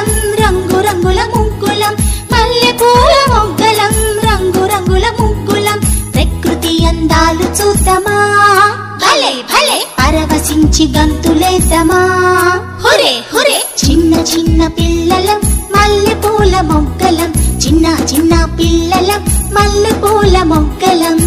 మొగ్గలం రంగు రంగుల ముగ్గులం మల్లె పూల మొగ్గలం రంగు రంగుల ముగ్గులం ప్రకృతి అందాలు చూద్దామా భలే భలే పరవశించి గంతులేద్దామా హురే హురే చిన్న చిన్న పిల్లలం మల్లె పూల మొగ్గలం చిన్న చిన్న పిల్లలం మల్లె పూల మొగ్గలం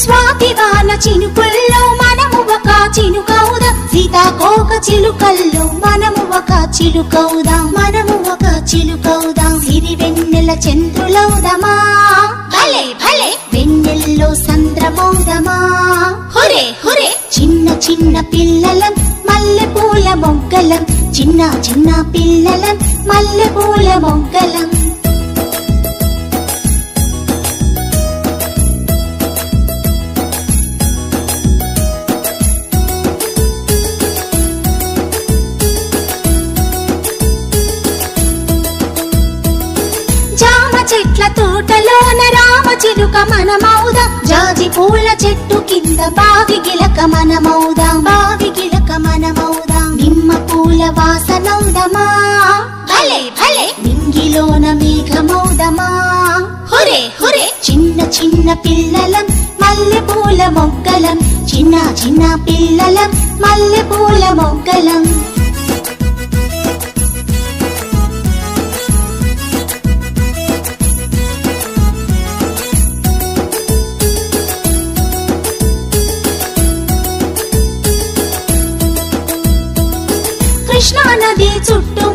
స్వాతివాన చినుకుల్లో మనము ఒక చినుకవుదాం సీతాకోక చిలుకల్లో మనము ఒక చిలుకవుదాం మనము ఒక చిలుకవుదాం సిరి వెన్నెల చంద్రులవుదామా భలే భలే వెన్నెల్లో సంద్రమవుదామా హురే హురే చిన్న చిన్న పిల్లలం మల్లె పూల మొగ్గలం చిన్న చిన్న పిల్లలం మల్లె పూల మొగ్గలం చెట్ల తోటలోన రామ చిలుక మనమౌదాం జాజి పూల చెట్టు కింద బావి గిలక మనమౌదాం బావి గిలక మనమౌదాం నిమ్మ పూల వాసనౌదమా భలే భలే నింగిలోన మేఘమౌదమా హురే హురే చిన్న చిన్న పిల్లలం మల్లె పూల మొగ్గలం చిన్న చిన్న పిల్లలం మల్లె పూల మొగ్గలం కృష్ణా నది చుట్టూ